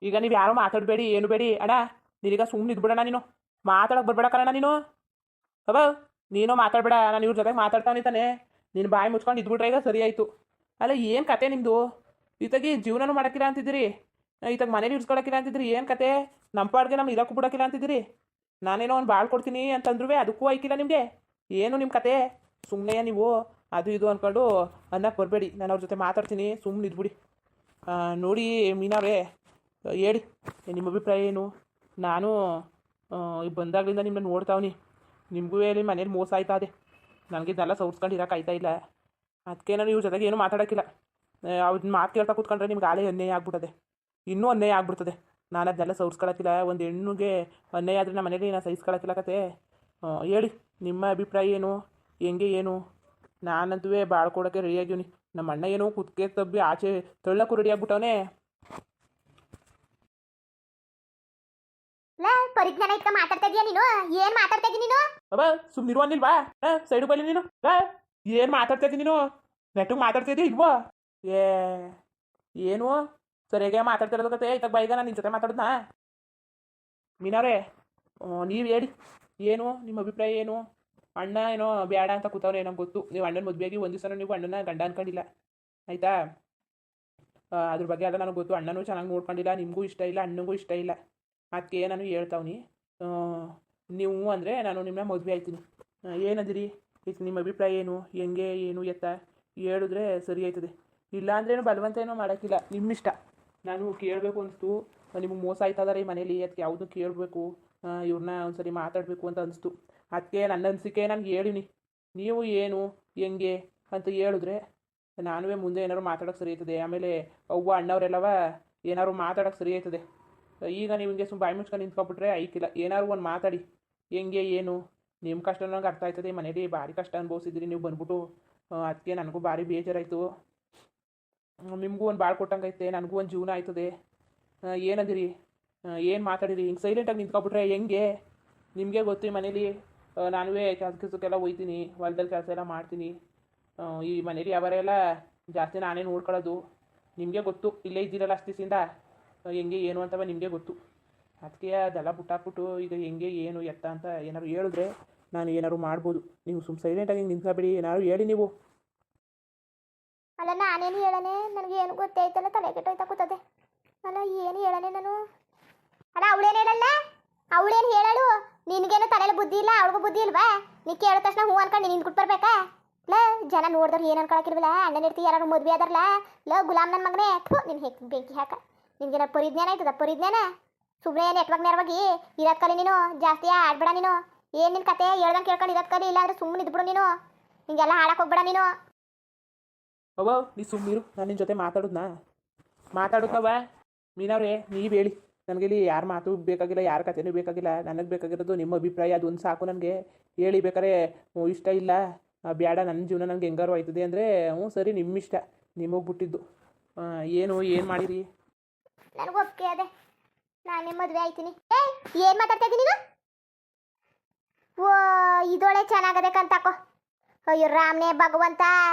ಈಗ ನೀವು ಯಾರೋ ಮಾತಾಡಬೇಡಿ ಏನು ಬೇಡಿ ಅಣ್ಣ. ನಿನಗ ಸುಮ್ಮನೆ ಇದ್ಬಿಡೋಣ ನೀನು. ಮಾತಾಡಕ್ಕೆ ಬರ್ಬೇಡ ಕಣ ನೀನು. ಅವ ನೀನು ಮಾತಾಡಬೇಡ. ನಾನು ಇವ್ರ ಜೊತೆಗೆ ಮಾತಾಡ್ತಾನೆ ತಾನೆ. ನಿನ್ನ ಬಾಯಿ ಮುಚ್ಕೊಂಡು ಇದ್ಬಿಟ್ರೆ ಈಗ ಸರಿ ಆಯಿತು. ಅಲ್ಲ ಏನು ಕತೆ ನಿಮ್ಮದು? ಈತಾಗಿ ಜೀವನನೂ ಮಾಡೋಕ್ಕಿಲ್ಲ ಅಂತಿದ್ದೀರಿ, ಈತಾಗ ಮನೇಲಿ ಇಡ್ಸ್ಕೊಳಕ್ಕಿಲ್ಲ ಅಂತಿದ್ರಿ. ಏನು ಕತೆ? ನಮ್ಮ ಪಾಡ್ಗೆ ನಮ್ಮ ಇರೋಕ್ಕೂ ಬಿಡೋಕ್ಕಿಲ್ಲ ಅಂತಿದ್ದೀರಿ. ನಾನೇನೋ ಒಂದು ಬಾಳ್ ಕೊಡ್ತೀನಿ ಅಂತಂದ್ರೂ ಅದಕ್ಕೂ ಆಯ್ಕಿಲ್ಲ ನಿಮಗೆ. ಏನು ನಿಮ್ಮ ಕತೆ? ಸುಮ್ಮನೆ ನೀವು ಅದು ಇದು ಅಂದ್ಕೊಂಡು ಅನ್ನಕ್ಕೆ ಬರಬೇಡಿ. ನಾನು ಅವ್ರ ಜೊತೆ ಮಾತಾಡ್ತೀನಿ, ಸುಮ್ಮನೆ ಇದ್ಬಿಡಿ. ನೋಡಿ ಮೀನಾವೇ, ಹೇಳಿ ನಿಮ್ಮ ಅಭಿಪ್ರಾಯ ಏನು? ನಾನು ಬಂದಾಗಲಿಂದ ನಿಮ್ಮನ್ನ ನೋಡ್ತಾವ್ನಿ. ನಿಮಗೂ ಹೇಳಿ ಮನೇಲಿ ಮೋಸ ಆಯ್ತಾ ಅದೇ. ನನಗೆ ಇದೆಲ್ಲ ಸೌರ್ಸ್ಕೊಂಡು ಇರೋಕ್ಕಾಯ್ತಾ ಇಲ್ಲ. ಅದಕ್ಕೆ ನಾನು ಇವ್ರ ಜೊತೆಗೆ ಏನೂ ಮಾತಾಡೋಕ್ಕಿಲ್ಲ. ಅವ್ರನ್ನ ಮಾತು ಕೇಳ್ತಾ ಕೂತ್ಕೊಂಡ್ರೆ ನಿಮ್ಗೆ ಆಲೇ ಅನ್ಯಾಯ ಆಗ್ಬಿಟ್ಟದೆ, ಇನ್ನೂ ಅನ್ಯಾಯ ಆಗ್ಬಿಡ್ತದೆ. ನಾನು ಅದನ್ನೆಲ್ಲ ಸೌರ್ಸ್ಕೊಳಕ್ಕಿಲ್ಲ. ಒಂದು ಹೆಣ್ಣಿಗೆ ಅನ್ಯಾಯ ಆದರೆ ನಮ್ಮ ಮನೇಲಿ ನಾನು ಸಹಿಸ್ಕೊಳಕ್ಕಿಲ್ಲ ಕತೆ. ಹೇಳಿ ನಿಮ್ಮ ಅಭಿಪ್ರಾಯ ಏನು, ಹೆಂಗೆ ಏನು? ನಾನಂತೂ ಬಾಳ್ಕೊಡೋಕ್ಕೆ ರೆಡಿಯಾಗಿವ್ನಿ. ನಮ್ಮ ಅಣ್ಣ ಏನೋ ಕುತ್ಕೆ ತಬ್ಬಿ ಆಚೆ ತಳ್ಳಕ್ಕೂ ರೆಡಿ ಆಗ್ಬಿಟ್ಟವನೇ. ಪರಿಜ್ಞಾನ ಇಟ್ಕ ಮಾತಾಡ್ತಾ ಇದೀಯ ನೀನು? ಏನ್ ಮಾತಾಡ್ತಾ ಇದೀಯ ನೀನು? ಅಬ್ಬ ಸುಮ್ಮನಿರು ಅನ್ನಿಲ್ವಾ? ಸೈಡು ಬಲ್ಲಿ ನೀನು. ಏನು ಮಾತಾಡ್ತಾ ಇದ್ದೀನಿ ನೀನು? ನೆಟ್ಟಿಗೆ ಮಾತಾಡ್ತಾ ಇದೀಯ ಇಲ್ವೋ? ಏನು ಸರಿಯಾಗೆ ಮಾತಾಡ್ತಿರೋದು ಕತೆ. ಇತ್ತಾಗ ಬೈಗ ನಾನು ನಿನ್ನ ಜೊತೆ ಮಾತಾಡೋದ್ನಾ? ಮೀನವ್ರೆ, ನೀವು ಹೇಳಿ ಏನು ನಿಮ್ಮ ಅಭಿಪ್ರಾಯ ಏನು? ಅಣ್ಣ ಏನೋ ಬೇಡ ಅಂತ ಕೂತವ್ರೆ, ನಮ್ಗೆ ಗೊತ್ತು. ನೀವು ಅಣ್ಣನ ಮದುವೆಯಾಗಿ ಒಂದು ದಿವಸ ನೀವು ಅಣ್ಣನ ಗಂಡ ಅನ್ಕೊಂಡಿಲ್ಲ, ಆಯಿತಾ? ಅದ್ರ ಬಗ್ಗೆ ಎಲ್ಲ ನನಗೆ ಗೊತ್ತು. ಅಣ್ಣನೂ ಚೆನ್ನಾಗಿ ನೋಡ್ಕೊಂಡಿಲ್ಲ, ನಿಮಗೂ ಇಷ್ಟ ಇಲ್ಲ, ಅಣ್ಣನಿಗೂ ಇಷ್ಟ ಇಲ್ಲ. ಅದಕ್ಕೆ ನಾನು ಹೇಳ್ತಾವ್ನಿ. ನೀವು ಅಂದರೆ ನಾನು ನಿಮ್ಮನ್ನ ಮದುವೆ ಆಯ್ತೀನಿ. ಏನಂದಿರಿ? ಇದು ನಿಮ್ಮ ಅಭಿಪ್ರಾಯ ಏನು, ಹೆಂಗೆ ಏನು ಎತ್ತ ಹೇಳಿದ್ರೆ ಸರಿ ಆಯ್ತದೆ. ಇಲ್ಲ ಅಂದ್ರೇನು ಬಲವಂತ ಏನೋ ಮಾಡೋಕ್ಕಿಲ್ಲ, ನಿಮ್ಮಿಷ್ಟ. ನಾನು ಕೇಳಬೇಕು ಅನಿಸ್ತು, ನಿಮಗೆ ಮೋಸ ಆಯ್ತದಾರೆ ಈ ಮನೇಲಿ, ಅದಕ್ಕೆ ಯಾವುದೂ ಕೇಳಬೇಕು, ಇವ್ರನ್ನ ಒಂದ್ಸರಿ ಮಾತಾಡಬೇಕು ಅಂತ ಅನಿಸ್ತು. ಅದಕ್ಕೆ ನನ್ನ ಅನಿಸಿಕೆ ನಾನು ಹೇಳಿನಿ. ನೀವು ಏನು ಹೆಂಗೆ ಅಂತ ಹೇಳಿದ್ರೆ ನಾನು ಮುಂದೆ ಏನಾದ್ರು ಮಾತಾಡೋಕ್ಕೆ ಸರಿ ಆಯ್ತದೆ. ಆಮೇಲೆ ಅವ್ವ ಅಣ್ಣವರೆಲ್ಲವ ಏನಾದ್ರು ಮಾತಾಡೋಕ್ಕೆ ಸರಿ ಆಯ್ತದೆ. ಈಗ ನೀವು ಹಿಂಗೆ ಸುಮ್ಮನೆ ಬಾಯಿ ಮುಚ್ಕೊಂಡು ನಿಂತ್ಕೊಬಿಟ್ರೆ ಐಕಿಲ್ಲ. ಏನಾದ್ರು ಒಂದು ಮಾತಾಡಿ, ಹೆಂಗೆ ಏನು? ನಿಮ್ಮ ಕಷ್ಟ ನನಗೆ ಅರ್ಥ ಆಯ್ತದೆ. ಮನೇಲಿ ಭಾರಿ ಕಷ್ಟ ಅನುಭವಿಸಿದ್ರಿ ನೀವು ಬಂದ್ಬಿಟ್ಟು. ಅದಕ್ಕೆ ನನಗೂ ಭಾರಿ ಬೇಜಾರಾಯಿತು. ನಿಮಗೂ ಒಂದು ಬಾಳ್ ಕೊಟ್ಟಂಗೈತೆ, ನನಗೂ ಒಂದು ಜೀವನ ಆಯ್ತದೆ. ಏನಂದಿರಿ? ಏನು ಮಾತಾಡಿರಿ? ಹಿಂಗೆ ಸೈಲೆಂಟಾಗಿ ನಿಂತ್ಕೊಬಿಟ್ರೆ ಹೆಂಗೆ? ನಿಮಗೆ ಗೊತ್ತು ಈ ಮನೇಲಿ ನಾನುವೇ ಕೆಲಸಕ್ಕೆಲ್ಲ ಹೋಯ್ತೀನಿ, ಹೊಲದಲ್ಲಿ ಕೆಲಸ ಎಲ್ಲ ಮಾಡ್ತೀನಿ. ಈ ಮನೇಲಿ ಅವರೆಲ್ಲ ಜಾಸ್ತಿ ನಾನೇ ನೋಡ್ಕೊಳ್ಳೋದು. ನಿಮಗೆ ಗೊತ್ತು, ಇಲ್ಲೇ ಇದ್ದೀರಲ್ಲ ಅಷ್ಟು ದಿವಸದಿಂದ ಹೆಂಗೆ ಏನು ಅಂತವ ನಿಮಗೆ ಗೊತ್ತು. ಅದಕ್ಕೆ ಅದೆಲ್ಲ ಬಿಟ್ಟಾಕ್ಬಿಟ್ಟು ಈಗ ಹೆಂಗೆ ಏನು ಎತ್ತ ಅಂತ ಏನಾದ್ರು ಹೇಳಿದ್ರೆ ನಾನು ಏನಾದ್ರು ಮಾಡ್ಬೋದು. ನೀವು ಸುಮ್ಮನೆ ಸೈಲೆಂಟಾಗಿ ನಿಂತ್ಕೊಬೇಡಿ, ಏನಾದ್ರು ಹೇಳಿ ನೀವು. ಅಲ್ಲ ನಾನೇನು ಹೇಳನೆ? ನನಗೆ ಏನು ಗೊತ್ತಾಯ್ತಲ್ಲ, ತಲೆ ಕೆಟ್ಟೋಯ್ತಾ ಕೂತದೆ. ಅಲ್ಲ ಏನು ಹೇಳನೆ ನಾನು? ಅಲ್ಲ ಅವಳೇನು ಹೇಳಲ್ಲ? ಅವಳೇನು ಹೇಳಳು? ನಿನಗೇನು ತಲೆಯಲ್ಲಿ ಬುದ್ಧಿ ಇಲ್ಲ, ಅವಳಿಗೂ ಬುದ್ಧಿ ಇಲ್ವಾ? ನೀ ಕೇಳಿದ ತಕ್ಷಣ ಹೂ ಅನ್ಕೊಂಡು ನೀನು ನಿಂತ್ಬಿಟ್ಟು ಬರ್ಬೇಕಾ? ಲ ಜನ ನೋಡಿದ್ರೆ ಏನು ಅನ್ಕೊಳಕಿಲ್ವಲ್ಲ? ಅಣ್ಣನ ಇರ್ತಿ ಯಾರು ಮದುವೆ ಆದಾರಲ್ಲ, ಲ ಗುಲಾಮ್ ನನ್ನ ಮಗನೇ ನೀನು ಹೇಗೆ ಬೆಂಕಿ ಹಾಕ. ನಿನ್ಗೇನ ಪರಿಜ್ಞಾನ ಆಯ್ತದ? ಪರಿಜ್ಞಾನ ಸುಮ್ಮನೆ ನೆಟ್ವಾಗ ನೆರವಾಗಿ ಇರೋದ್ ಕಲಿ ನೀನು. ಜಾಸ್ತಿ ಆಡ್ಬೇಡ ನೀನು. ಏನು ನಿನ್ನ ಕತೆ ಹೇಳ್ದಂಗೆ ಕೇಳ್ಕೊಂಡು ಇರೋದ್ ಕಲಿ, ಇಲ್ಲ ಅಂದ್ರೆ ಸುಮ್ಮನೆ ಇದ್ಬಿಡು ನೀನು. ಹಿಂಗೆಲ್ಲ ಹಾಳಕ್ಕೆ ಹೋಗ್ಬೇಡ ನೀನು. ಅವ್ವ ನೀ ಸುಮ್ಮನಿರು, ನಾನು ನಿನ್ನ ಜೊತೆ ಮಾತಾಡುತ್ತವ. ಮೀನವ್ರೆ ನೀವು ಹೇಳಿ, ನನಗೆ ಇಲ್ಲಿ ಯಾರ ಮಾತು ಬೇಕಾಗಿಲ್ಲ, ಯಾರ ಕಥೆನೂ ಬೇಕಾಗಿಲ್ಲ. ನನಗೆ ಬೇಕಾಗಿರೋದು ನಿಮ್ಮ ಅಭಿಪ್ರಾಯ, ಅದೊಂದು ಸಾಕು ನನಗೆ. ಹೇಳಿ ಬೇಕಾರೆ ಇಷ್ಟ ಇಲ್ಲ ಬೇಡ, ನನ್ನ ಜೀವನ ನನಗೆ ಹೆಂಗಾರು ಆಯ್ತದೆ ಅಂದರೆ ಸರಿ, ನಿಮ್ಮಿಷ್ಟ, ನಿಮಗೆ ಬಿಟ್ಟಿದ್ದು. ಏನು ಮಾಡಿರಿ? ನನಗೆ ಒಪ್ಪಿಗೆ ಅದೇ, ನಾನೇ ಮದುವೆ ಆಯ್ತೀನಿ. ಏನು ಮಾತಾಡ್ತಾ ಇದ್ದೀನಿ ನೀನು? ಓ ಇದೊಳೆ ಚೆನ್ನಾಗದೆ ಕಂತಾಕೋ. ಅಯ್ಯೋ ರಾಮ್ನೇ ಭಗವಂತ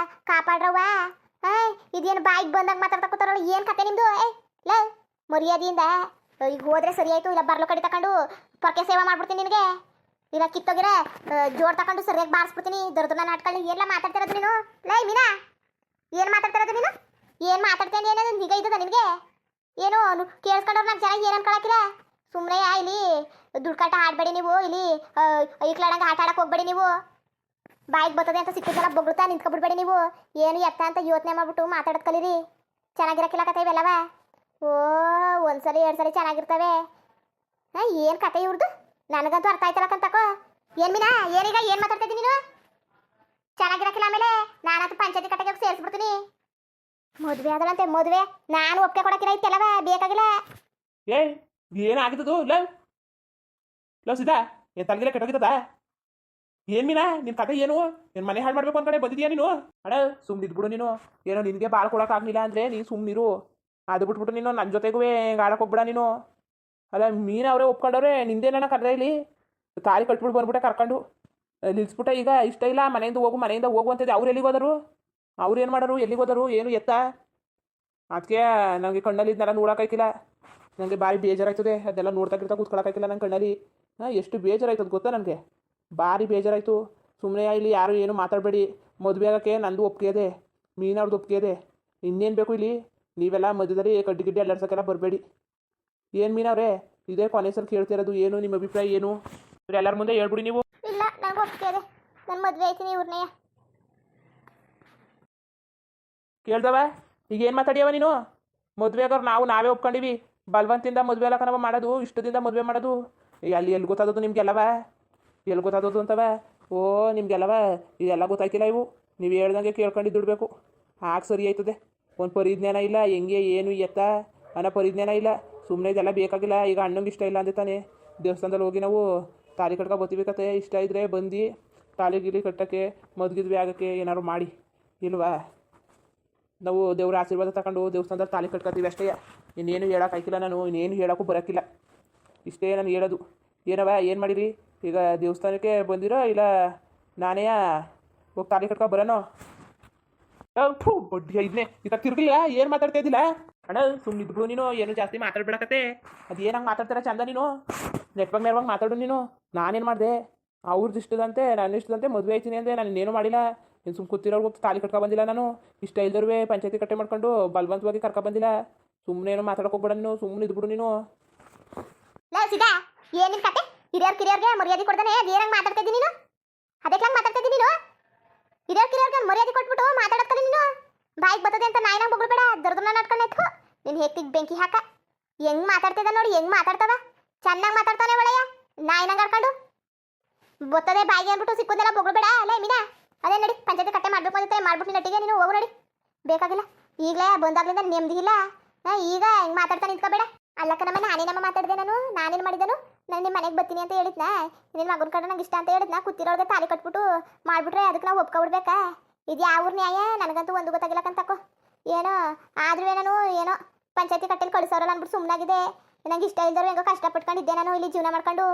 ಕಾಪಾಡ್ರವ್ವ. ಇದೇನು ಬಾಯಿಗೆ ಬಂದಾಗ ಮಾತಾಡ್ತಾ ಕೂತಾರಲ್ಲ, ಏನು ಕತೆ ನಿಮ್ಮದು? ಲ ಮರ್ಯಾದೆಯಿಂದ ಈಗ ಹೋದ್ರೆ ಸರಿ ಆಯಿತು, ಇಲ್ಲ ಬರ್ಲು ಕಡಿ ತಗೊಂಡು ಪೊರ್ಕೆ ಸೇವೆ ಮಾಡ್ಬಿಡ್ತೀನಿ ನಿನಗೆ. ಇಲ್ಲ ಕಿತ್ತೋಗಿರ ಜೋಡ್ ತಗೊಂಡು ಸರಿಯಾಗಿ ಬಾರಿಸ್ಬಿಡ್ತೀನಿ. ದೊಡ್ಡ ನಾಟ್ಕೊಳ್ಳಿ. ಎಲ್ಲ ಮಾತಾಡ್ತಿರೋದು ನೀನು? ಲೈ ಮೀನಾ, ಏನು ಮಾತಾಡ್ತಿರೋದು ನೀನು? ಏನು ಮಾತಾಡ್ತೀನಿ? ಏನೇನು ಈಗ ಇದ್ದದ ನಿನಗೆ? ಏನು ಕೇಳಿಸ್ಕೊಂಡವ್ರು ನಾನು ಜನ ಏನು ಅನ್ಕೊಳಕಿಲ್ಲ. ಸುಮ್ಮನೆ ಇಲ್ಲಿ ದುಡ್ಕಾಟ ಆಡಬೇಡಿ ನೀವು. ಇಲ್ಲಿ ಐಕ್ಲಾಡಂಗೆ ಆಟ ಆಡಕ್ಕೆ ಹೋಗ್ಬೇಡಿ ನೀವು. ಬಾಯಿಗೆ ಬರ್ತದೆ ಅಂತ ಸಿಕ್ಕಿದ್ದೆಲ್ಲ ಬೊಗಳ್ತಾ ನಿಂತ್ಕೊಬಿಡ್ಬೇಡಿ ನೀವು. ಏನು ಎತ್ತ ಅಂತ ಯೋಚನೆ ಮಾಡ್ಬಿಟ್ಟು ಮಾತಾಡೋದು ಕಲೀರಿ. ಚೆನ್ನಾಗಿರಕ್ಕಿಲ್ಲ ಕತೆ ಇವೆಲ್ಲವ. ಓ ಒಂದ್ಸಲಿ ಎರಡು ಸಲ ಚೆನ್ನಾಗಿರ್ತವೆ. ಏನು ಕತೆ ಇವ್ರದ್ದು? ನನಗಂತೂ ಅರ್ಥ ಆಯ್ತಲ್ಲಕ್ಕಂತಕೋ. ಏನು ಮೀನಾ, ಏನೀಗ ಏನು ಮಾತಾಡ್ತಾ ಇದ್ದೀನಿ ನೀನು? ಚೆನ್ನಾಗಿರಕ್ಕಿಲ್ಲ, ಆಮೇಲೆ ನಾನಂತೂ ಪಂಚಾಯತಿ ಕಟ್ಟೆಗೆ ಸೇರಿಸ್ಬಿಡ್ತೀನಿ. ಮದುವೆ ಆದಳಂತೆ, ಮದುವೆ ನಾನು ಒಪ್ಪಿಗೆ ಕೊಡಕ್ಕಿಲ್ಲ, ಇತ್ತಲ್ಲವ ಬೇಕಾಗಿಲ್ಲ. ಏನಾಗಿದ್ದು? ಲವ್ ಸಿದ್ಧ ಏನು ತಲೆಗಿಲ್ಲ ಕೆಟ್ಟೋಗಿದ್ದದ? ಏನು ಮೀನಾ ನಿನ್ನ ಕತೆ ಏನು? ನಿನ್ನ ಮನೆ ಹಾಳು ಮಾಡ್ಬೇಕು ಅಂದ್ಕಡೆ ಬಂದಿದ್ಯಾ ನೀನು? ಅಡ ಸುಮ್ಮನೆ ಇದ್ಬಿಡು ನೀನು. ಏನೋ ನಿನಗೆ ಬಾಳ್ ಕೊಡೋಕ್ಕಾಗಲಿಲ್ಲ ಅಂದರೆ ನೀನು ಸುಮ್ಮನಿರು. ಅದು ಬಿಟ್ಬಿಟ್ಟು ನೀನು ನನ್ನ ಜೊತೆಗೂ ಆಡಕ್ಕೆ ಹೋಗ್ಬೇಡ ನೀನು. ಅಲ್ಲ ಮೀನು ಅವರೇ ಒಪ್ಕೊಂಡವ್ರೆ, ನಿಂದೇನ ಕರ್ರೆ ಇಲ್ಲಿ ತಾಳಿ ಕಟ್ಬಿಟ್ಟು ಬಂದ್ಬಿಟ್ಟೆ ಕರ್ಕೊಂಡು ನಿಲ್ಸ್ಬಿಟ್ಟೆ. ಈಗ ಇಷ್ಟ ಇಲ್ಲ ಮನೆಯಿಂದ ಹೋಗು ಅಂತಿದ್ದೆ. ಅವ್ರು ಎಲ್ಲಿಗೆ ಹೋದರು? ಅವ್ರು ಏನು ಮಾಡೋರು? ಎಲ್ಲಿಗೆ ಹೋದರು? ಏನು ಎತ್ತ? ಅದಕ್ಕೆ ನನಗೆ ಕಣ್ಣಲ್ಲಿ ಇದನ್ನೆಲ್ಲ ನೋಡೋಕ್ಕಾಯ್ತಿಲ್ಲ. ನನಗೆ ಭಾರಿ ಬೇಜಾರಾಯ್ತದೆ ಅದೆಲ್ಲ ನೋಡ್ತಾ ಕೂತ್ಕೊಳ್ಳೋಕ್ಕಾಗಿಲ್ಲ ನನ್ನ ಕಣ್ಣಲ್ಲಿ. ಎಷ್ಟು ಬೇಜಾರಾಯ್ತದೆ ಗೊತ್ತಾ ನನಗೆ, ಭಾರಿ ಬೇಜಾರಾಯಿತು. ಸುಮ್ಮನೆ ಇಲ್ಲಿ ಯಾರು ಏನು ಮಾತಾಡಬೇಡಿ, ಮದುವೆ ಆಗೋಕ್ಕೆ ನಂದು ಒಪ್ಪಿಗೆ ಇದೆ, ಮೀನವ್ರದ್ದು ಒಪ್ಪಿಗೆ ಇದೆ. ಇನ್ನೇನು ಬೇಕು ಇಲ್ಲಿ, ನೀವೆಲ್ಲ ಮಧ್ಯದಲ್ಲಿ ಕಡ್ಡಿ ಗಿಡ್ಡಿ ಅಲ್ಲಾಡ್ಸೋಕ್ಕೆಲ್ಲ ಬರಬೇಡಿ. ಏನು ಮೀನವ್ರೆ, ಇದೇ ಕೊನೆ ಸಲ ಕೇಳ್ತಿರೋದು, ಏನು ನಿಮ್ಮ ಅಭಿಪ್ರಾಯ ಏನು ಎಲ್ಲರ ಮುಂದೆ ಹೇಳ್ಬಿಡಿ ನೀವು. ಇಲ್ಲ ನಂಗೆ ಒಪ್ಪಿಗೆ ಇದೆ, ನಾನು ಮದುವೆ ಆಯ್ತೀನಿ ಇವ್ರನ್ನೇ. ಕೇಳ್ದವ ಈಗ ಏನು ಮಾತಾಡ್ಯವ ನೀನು? ಮದುವೆ ಆಗೋರು ನಾವೇ ಒಪ್ಕೊಂಡಿವಿ, ಬಲವಂತಿಂದ ಮದುವೆ ಎಲ್ಲ ಕಣವ ಮಾಡೋದು, ಇಷ್ಟದಿಂದ ಮದುವೆ ಮಾಡೋದು. ಎಲ್ಲಿ ಗೊತ್ತಾದದು ನಿಮ್ಗೆಲ್ಲವ, ಎಲ್ಲಿ ಗೊತ್ತಾದದು ಅಂತವ? ಓ ನಿಮ್ಗೆಲ್ಲವ ಇದೆಲ್ಲ ಗೊತ್ತಾಯ್ತಿಲ್ಲ. ಇವು ನೀವು ಹೇಳ್ದಂಗೆ ಕೇಳ್ಕೊಂಡು ದುಡ್ಬೇಕು, ಆಗ ಸರಿ ಆಯ್ತದೆ. ಒಂದು ಪರಿಜ್ಞಾನ ಇಲ್ಲ, ಹೆಂಗೆ ಏನು ಎತ್ತ ಅನ್ನೋ ಪರಿಜ್ಞಾನ ಇಲ್ಲ. ಸುಮ್ಮನೆ ಇದೆಲ್ಲ ಬೇಕಾಗಿಲ್ಲ. ಈಗ ಅಣ್ಣಂಗೆ ಇಷ್ಟ ಇಲ್ಲ ಅಂದೆ ತಾನೆ ದೇವಸ್ಥಾನದಲ್ಲಿ ಹೋಗಿ ನಾವು ತಾಲಿ ಕಟ್ಕೊ ಬರ್ತೀವಿ ಕತೆ. ಇಷ್ಟ ಇದ್ದರೆ ಬಂದು ತಾಲಿ ಗಿಲಿ ಕಟ್ಟೋಕ್ಕೆ ಮದುವೆ ಆಗೋಕ್ಕೆ ಏನಾದ್ರು ಮಾಡಿ, ಇಲ್ವಾ? ನಾವು ದೇವ್ರ ಆಶೀರ್ವಾದ ತಗೊಂಡು ದೇವಸ್ಥಾನದಲ್ಲಿ ತಾಲಿ ಕಟ್ಕೊತೀವಿ ಅಷ್ಟೇ. ಇನ್ನೇನು ಹೇಳೋಕ್ಕಾಗಿಲ್ಲ, ನಾನು ಇನ್ನೇನು ಹೇಳೋಕ್ಕೂ ಬರೋಕ್ಕಿಲ್ಲ. ಇಷ್ಟೇ ನಾನು ಹೇಳೋದು. ಏನವ ಏನು ಮಾಡಿರಿ ಈಗ? ದೇವಸ್ಥಾನಕ್ಕೆ ಬಂದಿರೋ ಇಲ್ಲ ನಾನೇ ಹೋಗಿ ತಾಲಿ ಕಟ್ಕೊ ಬರೋಣ? ಬಡ್ಡಿ ಇದನ್ನೇ ಈಗ ತಿರ್ಗಿಲ್ಲ, ಏನು ಮಾತಾಡ್ತಾ ಇದ್ದಿಲ್ಲ ಅಣ್ಣ? ಸುಮ್ಮನೆ ಇದ್ಬಿಡು ನೀನು, ಏನು ಜಾಸ್ತಿ ಮಾತಾಡ್ಬಿಡಕತ್ತೆ. ಅದು ಏನಂಗೆ ಮಾತಾಡ್ತಾರ ಚಂದ ನೀನು, ನೆಟ್ವಾಗ ಮಾತಾಡು ನೀನು. ನಾನೇನು ಮಾಡಿದೆ? ಅವ್ರದ್ದು ಇಷ್ಟದಂತೆ ನನ್ನ ಇಷ್ಟದಂತೆ ಮದುವೆ ಆಯ್ತೀನಿ ಅಂದೆ, ನಾನು ಇನ್ನೇನು ಮಾಡಿಲ್ಲ. ನೀನು ಸುಮ್ಮನೆ ಕೂತಿರೋರ್ಗೆ ತಾಲಿ ಕಟ್ಕೊ ಬಂದಿಲ್ಲ ನಾನು. ಇಷ್ಟ ಇಲ್ದರುವೆ ಪಂಚಾಯತಿ ಕಟ್ಟೆ ಮಾಡ್ಕೊಂಡು ಬಲವಂತವಾಗಿ ಕರ್ಕೊ ಬಂದಿಲ್ಲ. ಸುಮ್ಮನೆ ಏನೋ ಮಾತಾಡೋಕೆ ಹೋಗ್ಬೇಡ ನೀನು, ಸುಮ್ಮನೆ ಇದ್ಬಿಡು ನೀನು. ಸೀದಾ ಏನಿನ್ ಕತೆ? ಕಿರಿಯರ್ಗೆ ಮರ್ಯಾದೆ ಕೊಡ್ತಾನೆ ಏನಂಗೆ ಮಾತಾಡ್ತಾ ಇದ್ದೀನಿ ನೀನು? ಅದಕ್ಕೆ ಮಾತಾಡ್ತಾ ಇದ್ದೀನಿ ನೀನು? ಕಿರಿಯರ್ಗೆ ಮರ್ಯಾದೆ ಕೊಟ್ಬಿಟ್ಟು ಮಾತಾಡತ್ತಾರೆ ನೀನು. ಬಾಯಿಗೆ ಬರ್ತದೆ ಅಂತ ನಾಯಿನಂಗೆ ಬೊಗಳ್ಬೇಡ, ದರ್ದನ್ನ ನಡ್ಕೊಂಡು ಎತ್ಕೊ. ನೀನು ಹೇಗ್ತಿಗೆ ಬೆಂಕಿ ಹಾಕ. ಹೆಂಗೆ ಮಾತಾಡ್ತಿದ್ದ ನೋಡಿ, ಹೆಂಗೆ ಮಾತಾಡ್ತಾವ, ಚೆನ್ನಾಗಿ ಮಾತಾಡ್ತಾನೆ ಒಳ್ಳೆಯ ನಾಯಿನಂಗೆ ಆಡ್ಕೊಂಡು. ಬರ್ತದೆ ಬಾಯಿಗೆ ಅಂದ್ಬಿಟ್ಟು ಸಿಕ್ಕೋದೆಲ್ಲ ಬೊಗಳ್ಬೇಡ. ಅಲ್ಲೇ ಮೀನಾ, ಅದೇ ನಡಿ ಪಂಚಾಯತಿ ಕಟ್ಟೆ ಮಾಡಬೇಕು ಅಂತ ಮಾಡ್ಬಿಟ್ಟು ನಟ್ಟಿಗೆ ನೀನು ಹೋಗು ನಡಿ. ಬೇಕಾಗಿಲ್ಲ ಈಗಲೇ ಬಂದಾಗ್ಲಿಂದ ನೆಮ್ಮದಿ ಇಲ್ಲ. ಈಗ ಹೆಂಗೆ ಮಾತಾಡ್ತಾ ನಿಂತ್ಕೋಬೇಡ. ಅಲ್ಲಕ್ಕ ನಾನೇನಮ್ಮ ಮಾತಾಡಿದೆ? ನಾನೇನು ಮಾಡಿದನು? ನಾನು ನಿಮ್ಮ ಮನೆಗೆ ಬರ್ತೀನಿ ಅಂತ ಹೇಳಿದ್ನಾ? ನಿನ್ನ ಮಗನ ಕಡೆ ನಂಗೆ ಇಷ್ಟ ಅಂತ ಹೇಳಿದ್ನಾ? ಕೂತಿರೋಳ್ಗೆ ತಾಲಿ ಕಟ್ಬಿಟ್ಟು ಮಾಡಿಬಿಟ್ರೆ ಅದಕ್ಕೆ ನಾವು ಒಪ್ಕೊಬಿಡ್ಬೇಕಾ? ಇದು ಯಾವ ಊರು ನ್ಯಾಯ? ನನಗಂತೂ ಒಂದು ಗೊತ್ತಾಗಿಲ್ಲಕ್ಕಂತಕ್ಕೋ. ಏನೋ ಆದ್ರೂ ನಾನು ಏನೋ ಪಂಚಾಯತಿ ಕಟ್ಟೆಲಿ ಕಳಿಸೋರಲ್ಲ ಅಂದ್ಬಿಟ್ಟು ಸುಮ್ಮನಾಗಿದೆ. ನಂಗೆ ಇಷ್ಟ ಇಲ್ದರು ಹೆಂಗೋ ಕಷ್ಟಪಟ್ಕೊಂಡಿದ್ದೆ ನಾನು ಇಲ್ಲಿ ಜೀವನ ಮಾಡ್ಕೊಂಡು.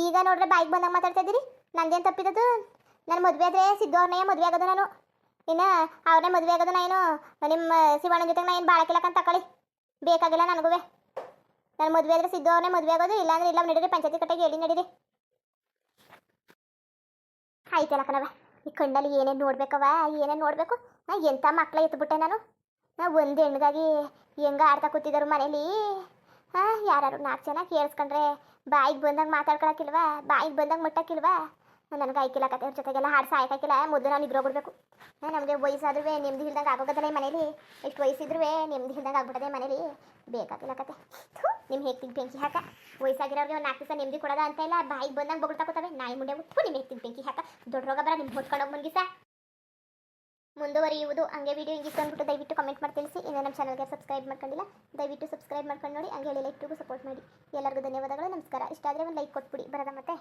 ಈಗ ನೋಡ್ರೆ ಬಾಯಿಗೆ ಬಂದಂಗೆ ಮಾತಾಡ್ತಾ ಇದ್ದೀರಿ. ನಂದೇನು ತಪ್ಪಿದದು? ನನ್ನ ಮದುವೆ ಆದರೆ ಸಿದ್ದವ್ರನ್ನೇ ಮದುವೆ ಆಗೋದು ನಾನು. ಇನ್ನು ಅವ್ರನ್ನೇ ಮದುವೆ ಆಗೋದು ನಾನು. ನಿಮ್ಮ ಶಿವಣ್ಣನ ಜೊತೆಗೆ ನಾನು ಏನು ಬಾಳಕಿಲ್ಲಕ್ಕಂತ ತಗೊಳ್ಳಿ, ಬೇಕಾಗಿಲ್ಲ ನನಗೂ. ನಾನು ಮದುವೆ ಆದರೆ ಸಿದ್ದವ್ರನ್ನೇ ಮದುವೆ ಆಗೋದು, ಇಲ್ಲಾಂದ್ರೆ ಇಲ್ಲ ನಡೀರಿ ಪಂಚಾಯತಿ ಕಟ್ಟೆಗೆ ಹೇಳಿ ನಡೀರಿ. ಆಯ್ತಲ್ಲ ಕಣವ, ಈ ಕಣ್ಣಲ್ಲಿ ಏನೇನು ನೋಡ್ಬೇಕವ, ಏನೇನು ನೋಡಬೇಕು? ಎಂಥ ಮಕ್ಕಳ ಎತ್ಬಿಟ್ಟೆ ನಾನು. ಒಂದು ಹೆಣ್ಣಿಗಾಗಿ ಹೆಂಗ ಆಡ್ತಾ ಕೂತಿದ್ದರು ಮನೇಲಿ. ಯಾರು 4 ಜನ ಕೇಳಿಸ್ಕೊಂಡ್ರೆ ಬಾಯಿಗೆ ಬಂದಂಗೆ ಮಾತಾಡ್ಕೊಳಕ್ಕಿಲ್ವಾ? ಬಾಯಿಗೆ ಬಂದಂಗೆ ಮುಟ್ಟಕ್ಕಿಲ್ವಾ? ನನಗೆ ಆಯ್ಕಿಲ್ಲ ಕತೆ. ಅವ್ರ ಜೊತೆಗೆಲ್ಲ ಹಾಡು ಸಾಯಕಾಯ್ಕಿಲ್ಲ. ಮೊದಲು ನಾನು ಇದ್ರೋಗ್ಬಿಡ್ಬೇಕು. ನಮಗೆ ವಯಸ್ಸಾದ್ರೂ ನೆಮ್ಮದಿ ಇಲ್ದಂಗೆ ಆಗೋಗತ್ತಲ್ಲ ಈ ಮನೇಲಿ. ಎಷ್ಟು ವಯಸ್ಸಿದ್ರೂ ನೆಮ್ಮದಿ ಇಲ್ದಂಗೆ ಆಗ್ಬಿಟ್ಟದೆ ಮನೇಲಿ. ಬೇಕಾಗಿಲ್ಲ ಕತೆ. ನಿಮ್ಮ ಹೇಗ್ತಿಗೆ ಬೆಂಕಿ ಹಾಕ. ವಯಸ್ಸಾಗಿರೋರಿಗೆ ಒಂದು 4 ದಿವಸ ನೆಮ್ಮದಿ ಕೊಡೋದ ಅಂತ ಇಲ್ಲ, ಬಾಯಿಗೆ ಬಂದಂಗೆ ಬೊಗಳ್ತಾ ಕೂತವೆ ನಾಯಿ ಮುಂಡೆ. ನಿಮ್ಮ ಹೇಗ್ತಿಗೆ ಬೆಂಕಿ ಹಾಕ. ದೊಡ್ಡ ರೋಗ ಬರ ನಿಮ್ಗೆ ಹೊತ್ಕೊಂಡೋಗಿ ಮುನ್ಗಿಸ ಮುಂದುವರಿಯುವುದು. ಹಂಗೆ ವಿಡಿಯೋ ಹಿಂಗಿತ್ತು ಅಂದ್ಬಿಟ್ಟು ದಯವಿಟ್ಟು ಕಮೆಂಟ್ ಮಾಡಿ ತಿಳಿಸಿ. ಇನ್ನು ನಮ್ಮ ಚಾನಲ್ಗೆ ಸಬ್ಸ್ಕ್ರೈಬ್ ಮಾಡ್ಕೊಂಡಿಲ್ಲ, ದಯವಿಟ್ಟು ಸಬ್ಸ್ಕ್ರೈಬ್ ಮಾಡ್ಕೊಂಡು ನೋಡಿ. ಹಂಗೆ ಹೇಳಿ ಲೈಕ್ಟಿಗೂ ಸಪೋರ್ಟ್ ಮಾಡಿ. ಎಲ್ಲರಿಗೂ ಧನ್ಯವಾದಗಳು, ನಮಸ್ಕಾರ. ಇಷ್ಟ ಆದರೆ ಒಂದು ಲೈಕ್ ಕೊಟ್ಬಿಡಿ ಬರೋದ ಮತ್ತೆ.